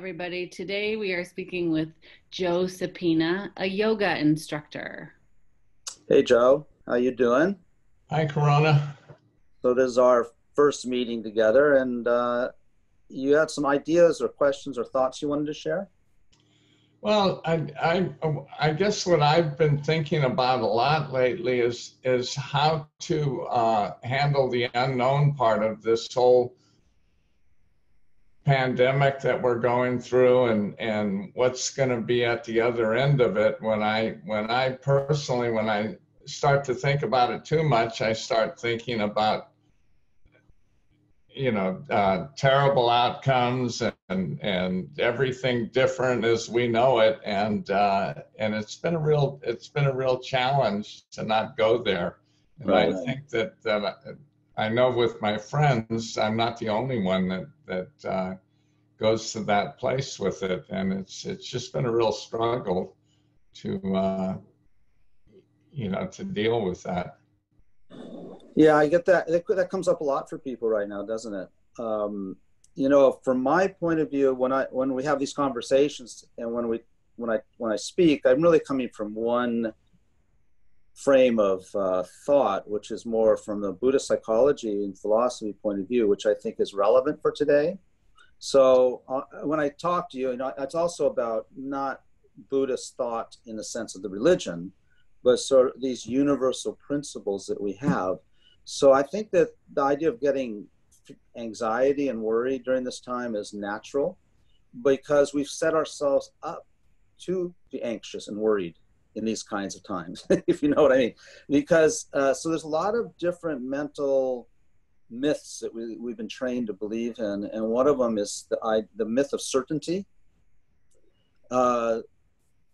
everybody. Today we are speaking with Joe Sapena, a yoga instructor. Hey Joe, how you doing? Hi, Karuna. So this is our first meeting together, and you had some ideas or questions or thoughts you wanted to share? Well, I guess what I've been thinking about a lot lately is how to handle the unknown part of this whole pandemic that we're going through, and what's going to be at the other end of it. When I personally, when I start to think about it too much, I start thinking about terrible outcomes and everything different as we know it, and it's been a real challenge to not go there. And Right. I think that I know with my friends, I'm not the only one that goes to that place with it, and it's just been a real struggle to to deal with that. Yeah, I get that. That comes up a lot for people right now, doesn't it? From my point of view, when we have these conversations and when I speak, I'm really coming from one frame of thought, which is more from the Buddhist psychology and philosophy point of view, which I think is relevant for today. So when I talk to you, it's also about not Buddhist thought in the sense of the religion, but sort of these universal principles that we have. So I think that the idea of getting anxiety and worry during this time is natural because we've set ourselves up to be anxious and worried in these kinds of times, if you know what I mean. Because so there's a lot of different mental myths that we've been trained to believe in, and one of them is the myth of certainty, the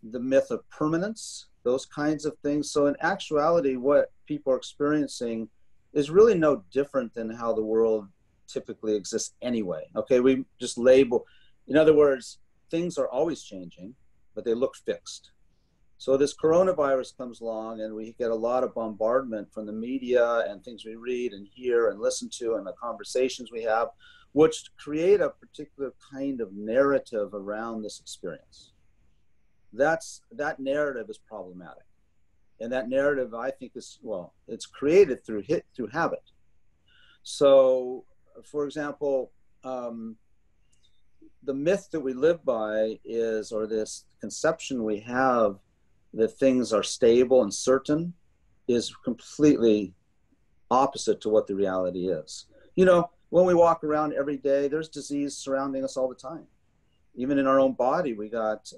myth of permanence, those kinds of things. So in actuality, what people are experiencing is really no different than how the world typically exists anyway. Okay, we just label, in other words, things are always changing, but they look fixed. So this coronavirus comes along and we get a lot of bombardment from the media and things we read and hear and listen to and the conversations we have, which create a particular kind of narrative around this experience. That narrative is problematic. And that narrative, I think, it's created through habit. So, for example, the myth that we live by is, or this conception we have that things are stable and certain, is completely opposite to what the reality is. When we walk around every day, there's disease surrounding us all the time. Even in our own body, we got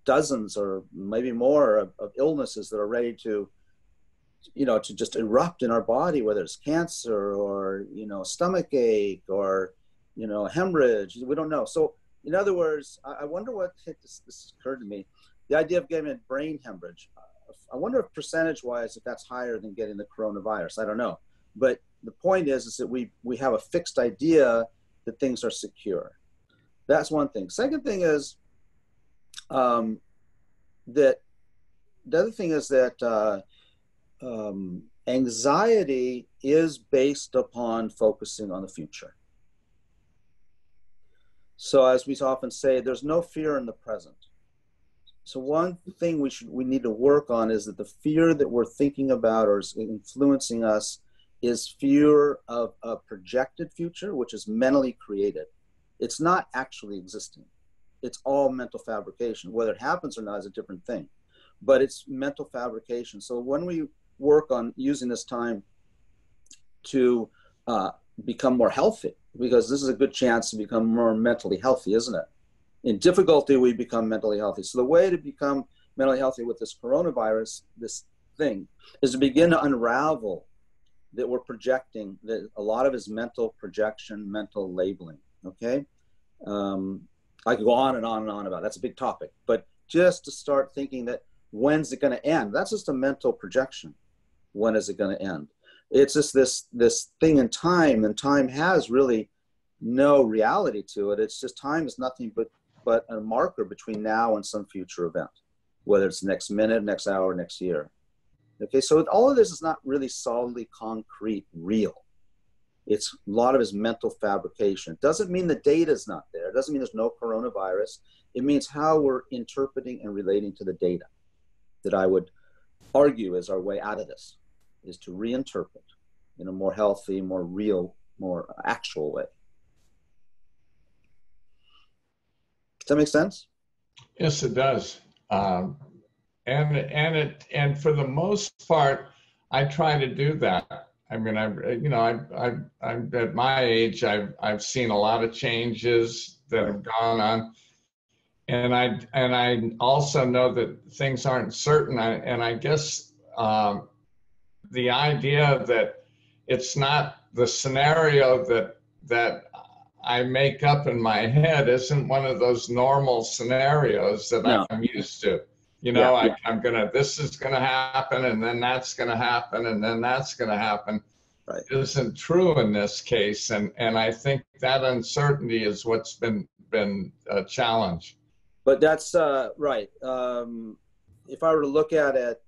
dozens or maybe more of illnesses that are ready to just erupt in our body, whether it's cancer or stomach ache or hemorrhage. We don't know. So in other words, I wonder what this occurred to me, the idea of getting a brain hemorrhage. I wonder if percentage-wise, if that's higher than getting the coronavirus. I don't know, but the point is that we have a fixed idea that things are secure. That's one thing. Second thing is that the other thing is that anxiety is based upon focusing on the future. So as we often say, there's no fear in the present. So one thing we need to work on is that the fear that we're thinking about or is influencing us is fear of a projected future, which is mentally created. It's not actually existing. It's all mental fabrication. Whether it happens or not is a different thing, but it's mental fabrication. So when we work on using this time to become more healthy, because this is a good chance to become more mentally healthy, isn't it? In difficulty, we become mentally healthy. So the way to become mentally healthy with this coronavirus, this thing, is to begin to unravel that we're projecting, that a lot of it is mental projection, mental labeling, okay? I could go on and on and on about it. That's a big topic. But just to start thinking that when's it going to end? That's just a mental projection. When is it going to end? It's just this thing in time, and time has really no reality to it. It's just time is nothing but a marker between now and some future event, whether it's next minute, next hour, next year. Okay, so all of this is not really solidly concrete, real. It's a lot of it is mental fabrication. It doesn't mean the data is not there. It doesn't mean there's no coronavirus. It means how we're interpreting and relating to the data that I would argue is our way out of this, is to reinterpret in a more healthy, more real, more actual way. Does that make sense? Yes, it does. And for the most part, I try to do that. I mean, I'm at my age, I've seen a lot of changes that have gone on, and I also know that things aren't certain. And I guess the idea that it's not the scenario that I make up in my head isn't one of those normal scenarios that No. I'm used to. You know, Yeah. this is gonna happen, and then that's gonna happen, and then that's gonna happen. Right. It isn't true in this case, and I think that uncertainty is what's been a challenge. But that's right. If I were to look at it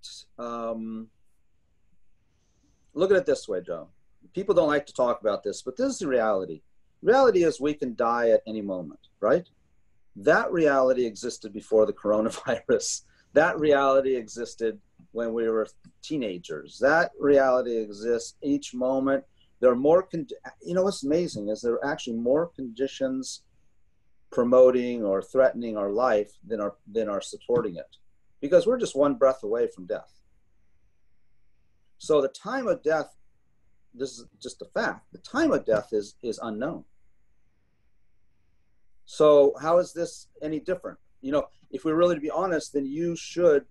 this way, Joe. People don't like to talk about this, but this is the reality. Reality is we can die at any moment, right? That reality existed before the coronavirus. That reality existed when we were teenagers. That reality exists each moment. There are more, you know what's amazing is there are actually more conditions promoting or threatening our life than are supporting it, because we're just one breath away from death. So the time of death, this is just a fact, the time of death is unknown. So how is this any different? You know, if we're really to be honest, then you should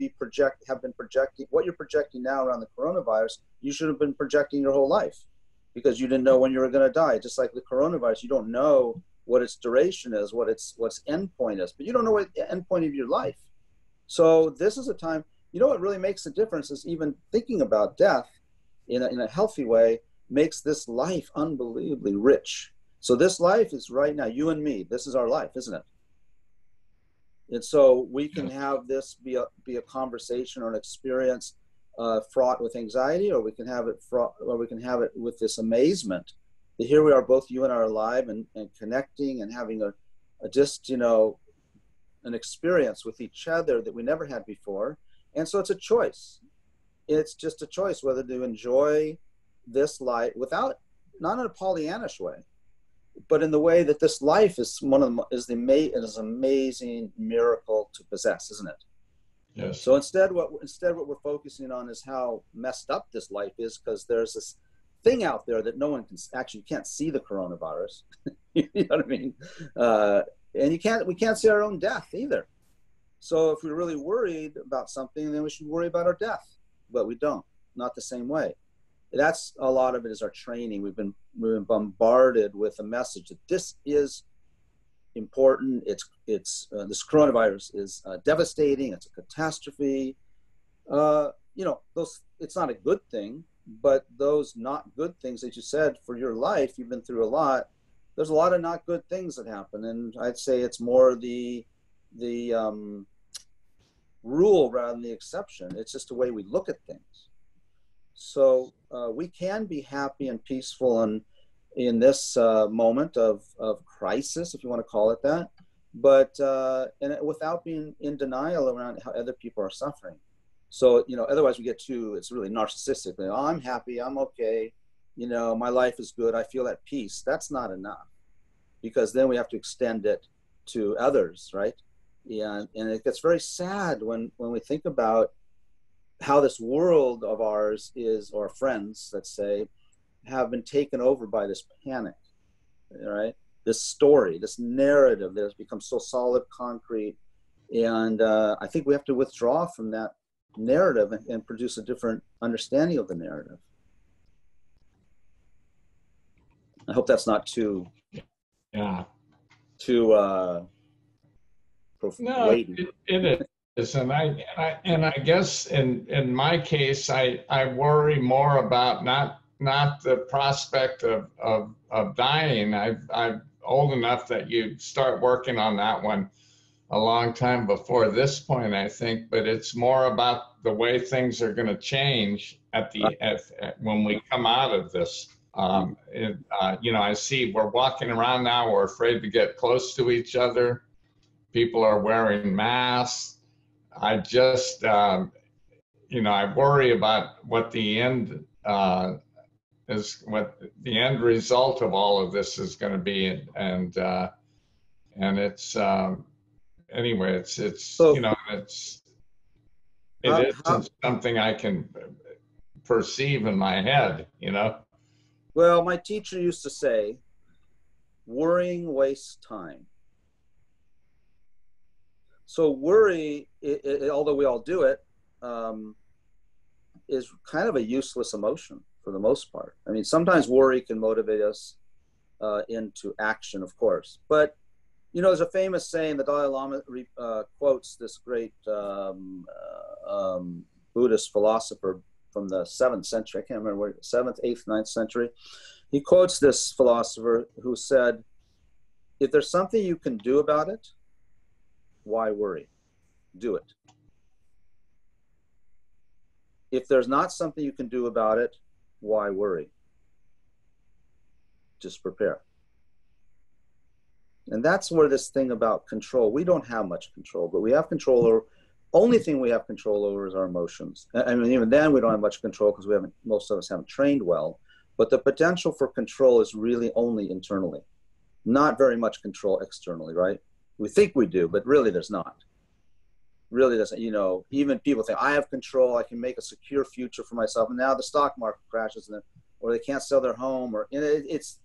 have been projecting what you're projecting now around the coronavirus. You should have been projecting your whole life, because you didn't know when you were going to die. Just like the coronavirus, you don't know what its duration is, what its endpoint is, but you don't know what the endpoint of your life. So this is a time, you know what really makes a difference is even thinking about death in a healthy way makes this life unbelievably rich. So this life is right now, you and me, this is our life, isn't it? And so we can have this be a conversation or an experience fraught with anxiety, or we can have it with this amazement that here we are, both you and I are alive and connecting and having a just, you know, an experience with each other that we never had before. And so it's a choice. It's just a choice whether to enjoy this life not in a Pollyannish way, but in the way that this life is an amazing miracle to possess, isn't it? Yes. So instead what we're focusing on is how messed up this life is, because there's this thing out there that no one can't see the coronavirus. You know what I mean? And we can't see our own death either. So if we're really worried about something, then we should worry about our death, but we don't, not the same way. That's a lot of it is our training. We've been bombarded with a message that this is important. This coronavirus is devastating. It's a catastrophe. You know, it's not a good thing, but those not good things that you said for your life, you've been through a lot. There's a lot of not good things that happen, and I'd say it's more the rule rather than the exception. It's just the way we look at things. So we can be happy and peaceful in this moment of crisis, if you want to call it that, but and without being in denial around how other people are suffering. So, you know, otherwise it's really narcissistic. Like, oh, I'm happy, I'm okay, you know, my life is good, I feel at peace. That's not enough, because then we have to extend it to others, right? Yeah, and it gets very sad when we think about how this world of ours is, or friends, let's say, have been taken over by this panic, right? This story, this narrative that has become so solid, concrete. And I think we have to withdraw from that narrative and produce a different understanding of the narrative. I hope that's not too weighty. It is. And I guess in my case, I worry more about not the prospect of dying. I'm old enough that you start working on that one a long time before this point, I think, but it's more about the way things are going to change when we come out of this. You know, I see we're walking around now, we're afraid to get close to each other. People are wearing masks. I just, you know, I worry about what the end what the end result of all of this is going to be, and it's anyway, it's So you know, it isn't something I can perceive in my head, you know. well, my teacher used to say, worrying wastes time. So worry, although we all do it, is kind of a useless emotion for the most part. I mean, sometimes worry can motivate us into action, of course. But, you know, there's a famous saying, the Dalai Lama quotes this great Buddhist philosopher from the 7th century. I can't remember what, 7th, 8th, 9th century. He quotes this philosopher who said, if there's something you can do about it, why worry? Do it. If there's not something you can do about it, why worry? Just prepare. And that's where this thing about control, we don't have much control, but we have control over, only thing we have control over is our emotions. I mean, even then we don't have much control because most of us haven't trained well, but the potential for control is really only internally, not very much control externally, right? We think we do, but really there's not. Really doesn't, you know, even people think I have control, I can make a secure future for myself. And now the stock market crashes or they can't sell their home, or you know, it's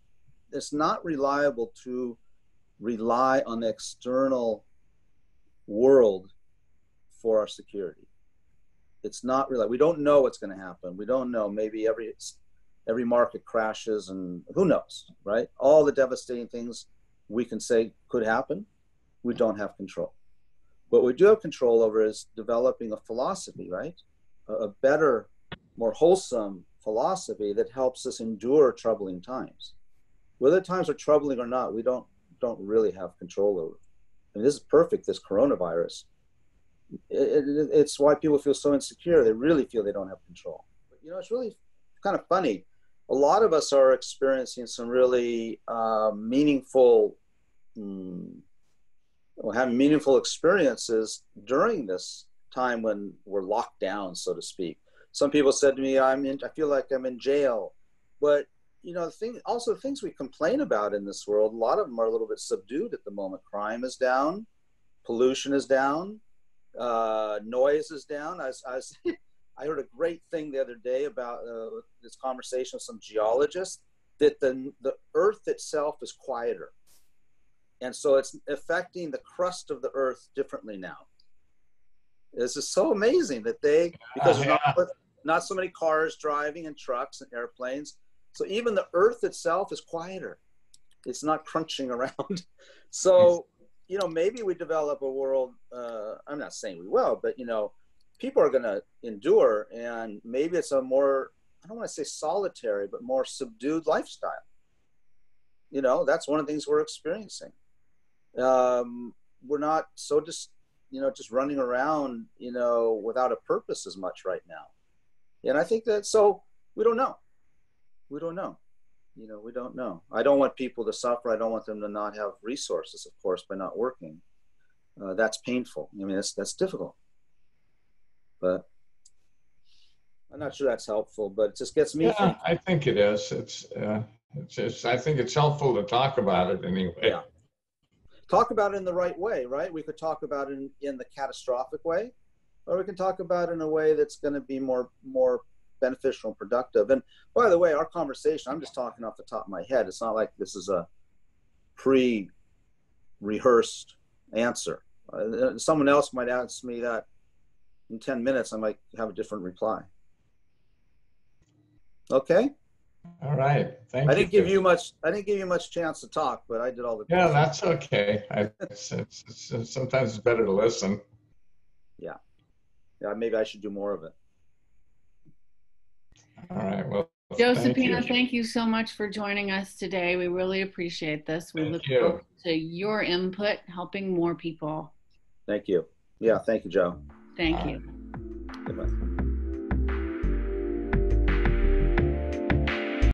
not reliable to rely on the external world for our security. It's not really, we don't know what's going to happen. We don't know, maybe every market crashes and who knows, right? All the devastating things we can say could happen, we don't have control. What we do have control over is developing a philosophy, right? A better, more wholesome philosophy that helps us endure troubling times. Whether times are troubling or not, we don't really have control over. I mean, this is perfect, this coronavirus. It's why people feel so insecure. They really feel they don't have control. But, you know, it's really kind of funny. A lot of us are experiencing some really meaningful, having meaningful experiences during this time when we're locked down, so to speak. Some people said to me, I feel like I'm in jail. But, you know, the things we complain about in this world, a lot of them are a little bit subdued at the moment. Crime is down, pollution is down, noise is down. I heard a great thing the other day about this conversation with some geologists, that the earth itself is quieter. And so it's affecting the crust of the earth differently now. This is so amazing that because there's not so many cars driving and trucks and airplanes. So even the earth itself is quieter. It's not crunching around. So, you know, maybe we develop a world, I'm not saying we will, but, you know, people are going to endure, and maybe it's a more, I don't want to say solitary, but more subdued lifestyle. You know, that's one of the things we're experiencing. We're not so just running around, you know, without a purpose as much right now. And I think that, so we don't know. We don't know. You know, we don't know. I don't want people to suffer. I don't want them to not have resources, of course, by not working. That's painful. I mean, that's difficult. But I'm not sure that's helpful, but it just gets me thinking. I think it is. I think it's helpful to talk about it anyway. Yeah. Talk about it in the right way, right? We could talk about it in the catastrophic way, or we can talk about it in a way that's going to be more beneficial and productive. And by the way, our conversation, I'm just talking off the top of my head. It's not like this is a pre-rehearsed answer. Someone else might ask me that in 10 minutes, I might have a different reply. Okay. All right. Thank you. I didn't give you much chance to talk, but I did all the. Yeah, that's okay. Sometimes it's better to listen. Yeah. Yeah. Maybe I should do more of it. All right. Well, Joe Sapena, thank you so much for joining us today. We really appreciate this. We look forward to your input, helping more people. Thank you. Yeah. Thank you, Joe. Thank you. Goodbye.